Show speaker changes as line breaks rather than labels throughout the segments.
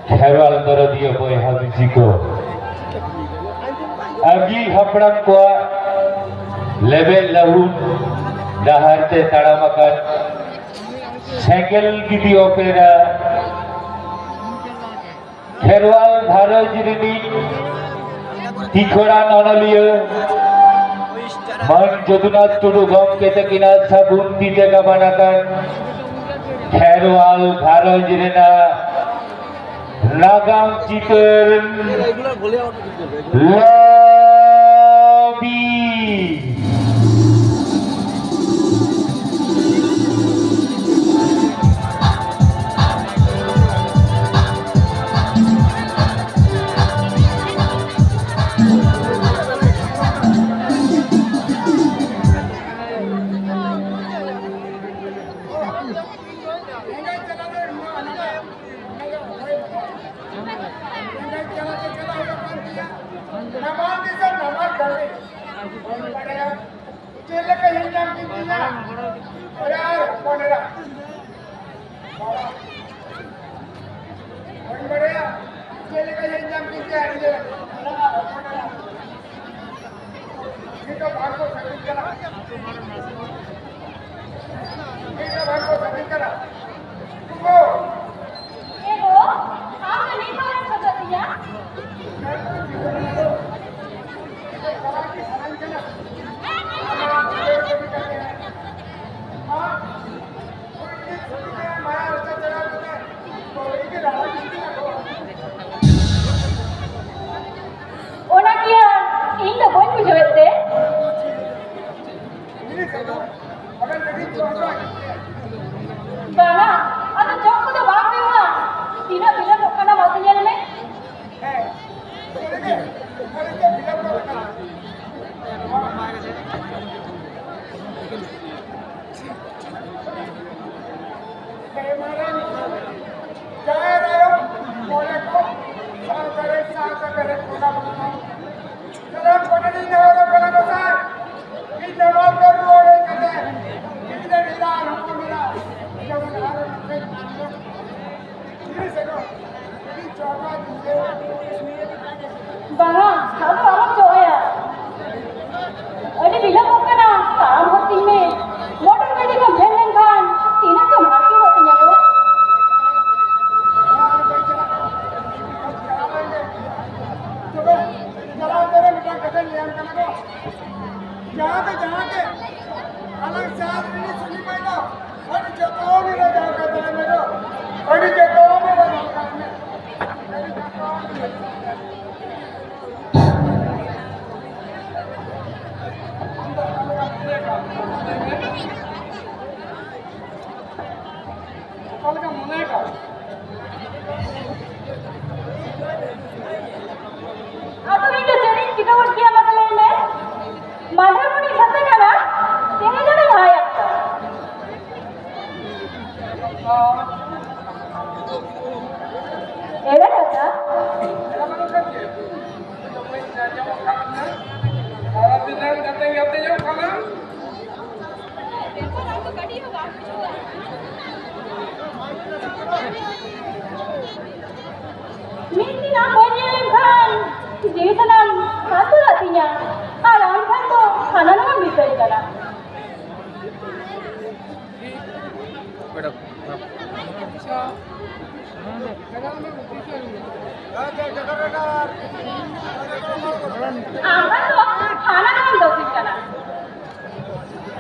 खेरवाल दरदिया बयहा बिजिको आगी हपड़ाम को लेबेल लाहुन दाहारते ताड़ामाकान सेंगेल गिदी ओपेरा खेरवाल भारत जिरिनी तिखोड़ा ननलियो मन जदुनाथ टुडू गम केते किना साबुन तीते का बनाकर खेरवाल भारत जिरिना नागाम चितर लबी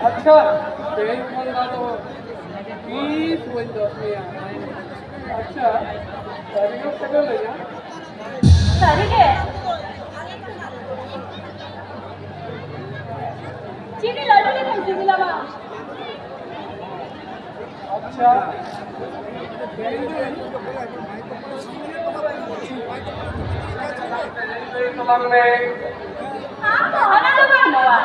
अच्छा अच्छा
ಸರಿಗೆ चीनी लड्डू लेकर चीनी लावा
अच्छा
हाँ तो हना तो बनवा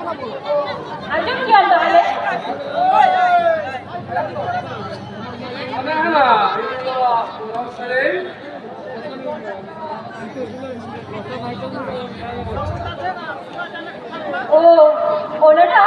अर्जुन क्या डाले
अरे ना ये तो पूरा सरे
ও ওনাটা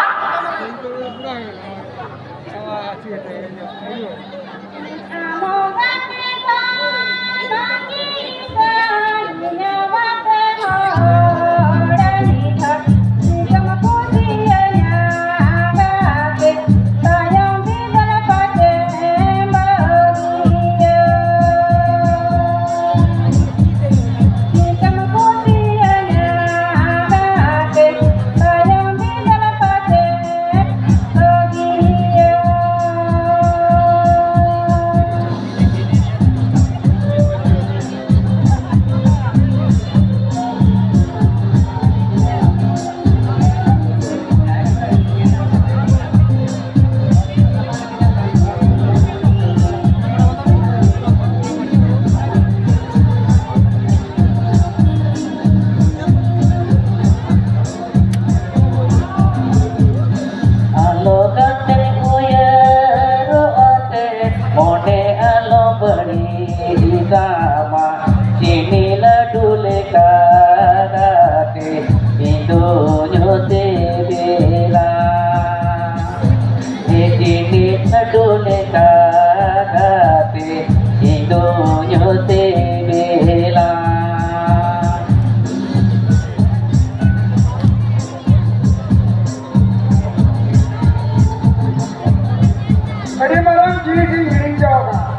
Tadi malam jadi giring jawa.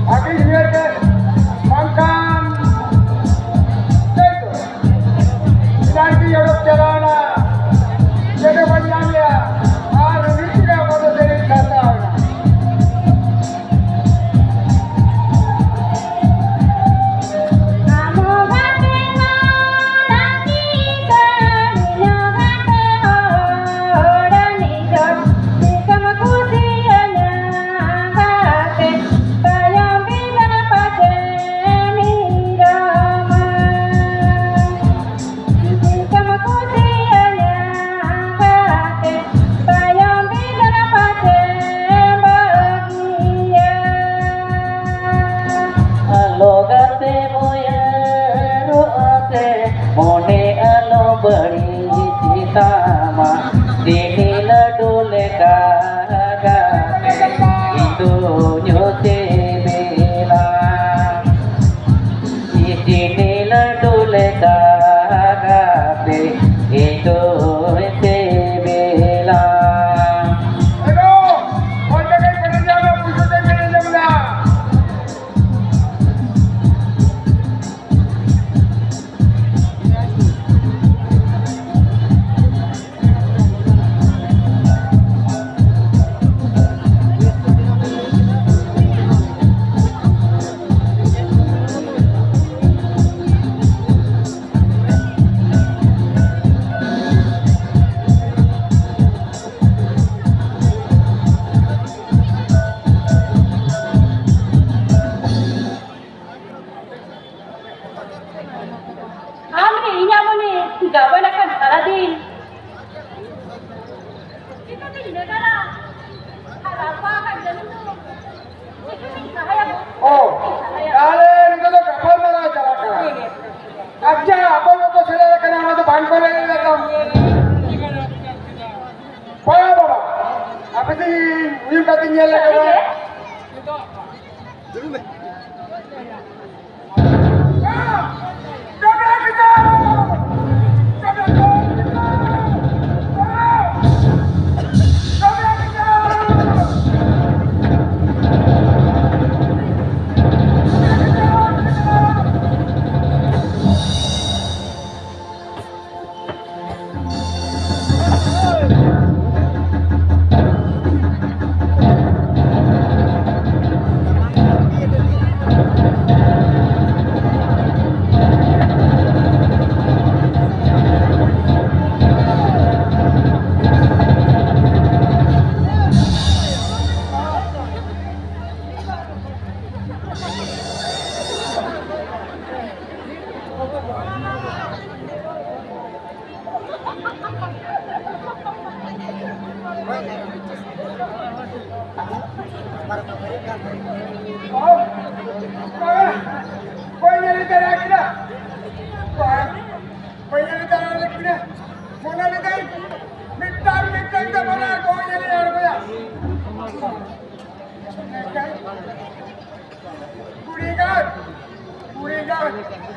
Akhir hilir ke makan. Itu. Nanti Europe jalana. Jadi banyak ya. Hari ini tidak pada jadi kata. Oh, kalian itu tuh kapal mana jalan kan? Aja, apa lo tuh selera kenapa tuh bangkol ini datang? Apa bapa? Apa sih? Uyuk katanya lah kan? Koy nyari lagi dah.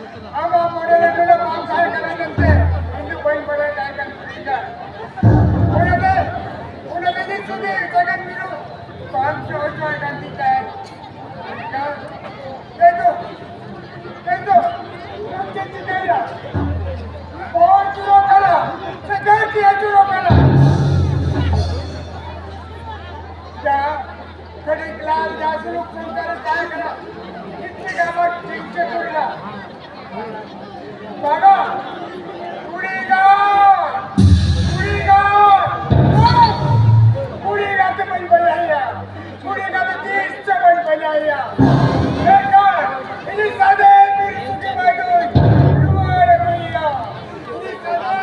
आमा मोडेले तुला काम काय करायचं हिंदू बहीण बडे काय करायचं कोणाला दिसते जगात मिळू काम शोधवा गांधी काय तुमच्या चितेला बहुत चुरो करा सगळ्याची चुरो करा त्या कधी क्लास जास्त लोक संसार काय करा किती गावात चिंचे तुरला बघा कुड़ीगा तो बन बनाया कुड़ीगा तो 30 बन बनाया देखा इन्हीं सादे मिर्चू के बाजू रुआरे बनिया इन्हीं सादे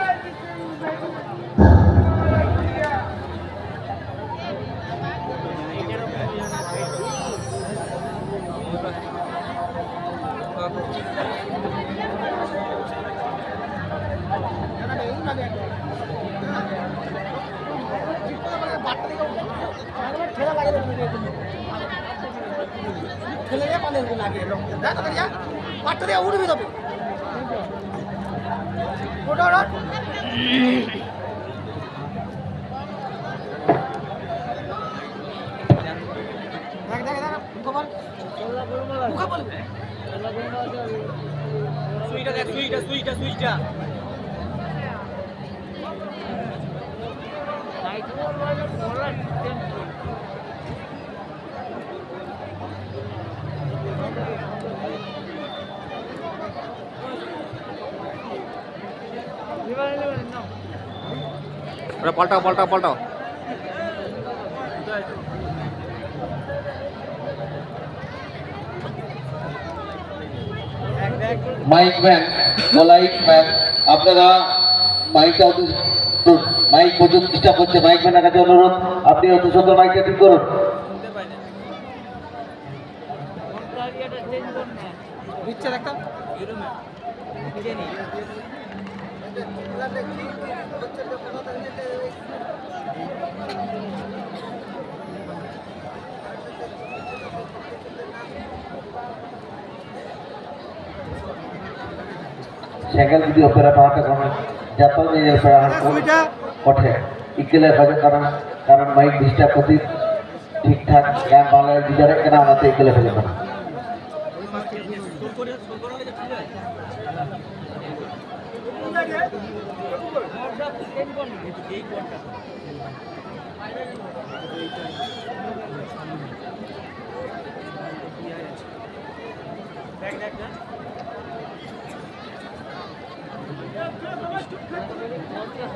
সুইটা
পাল্টাও
মাইক ম্যান ও লাইট ম্যান আপনারা মাইকটা মাইক পর্যন্ত ডিস্টার্ব করছে মাইক ম্যানের কাছে অনুরোধ আপনি অতি সুন্দর মাইকটা ঠিক করুন সেকেল যদি অপেরা পাওয়াটা কোনো জাপান নিয়ে ওঠে ইকেলে হবে কারণ মাইক ডিস্টার্ব করতে ঠিকঠাক গান বাংলায় দিদারে কেন আমাদের ইকেলে ফেলে না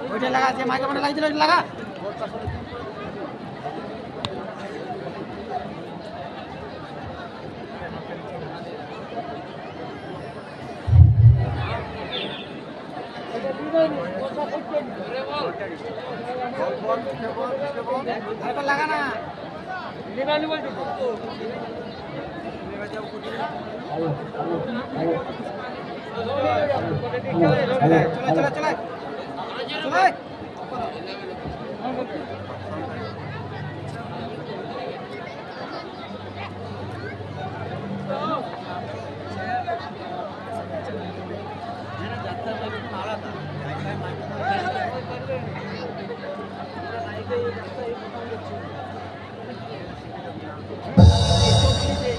ওইটা লাগা যে মাইক্রোফোনে লাগিয়ে দিল ওইটা লাগা লাগা না চলে চলে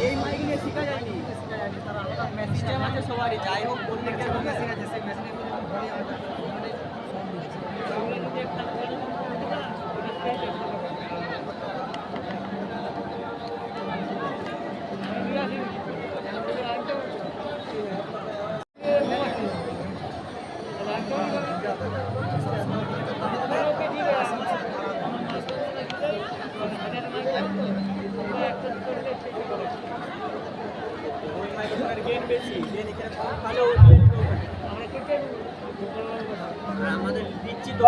এই মাইক নিয়ে শেখা যায়নি সিস্টেম আছে সবারই যাই হোক বললে কি মেশিন আছে সেই মেশিনে আমাদের দিচ্ছি তো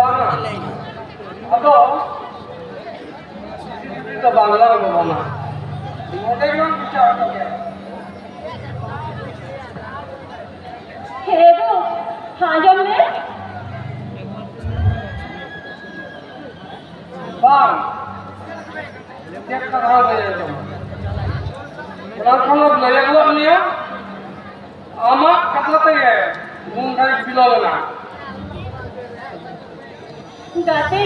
বাংলা বাবা ওটাই বিচার
হে গো হ্যাঁ জন্মে
বাং একটা ভালো হয়ে যাবে ওরা কোনো লয়ে গেল নিয়ে
আমার কাছে থেকে মন খালি বিলবে না
गाते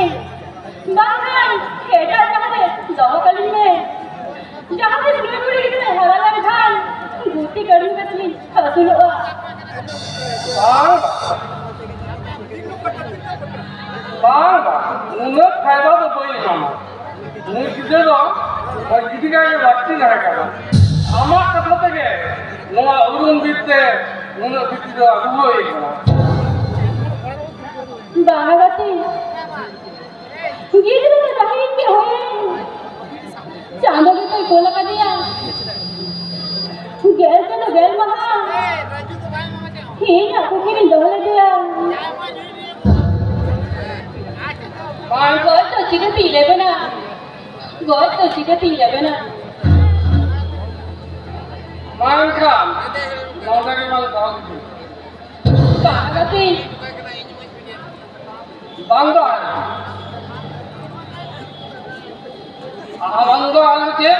बाहर खेड़ा जाते जमाकालीन में जहाँ से सुने पूरी कितने हरा लग धान गुटी कड़ी में चली हंसुल हुआ
बाबा उन्हें फायदा तो कोई नहीं मामा मुझे किसे दो और किसी का ये बात नहीं करेगा আমার কাছে থেকে ওরা উড়ুন দিতে উনি দিতে আগুলো এই
बाहर गाते ये जो रहीन के होए चांदा के कोई गोला का दिया गैल चलो गैल महा ही आपको की नहीं दौले दिया गोल तो चिके पीले बना गोल तो चिके पीले बना
মানকাম নওদাকে মাল খাওয়া
बाहर गाते
বাংলা বাংলা আলোকে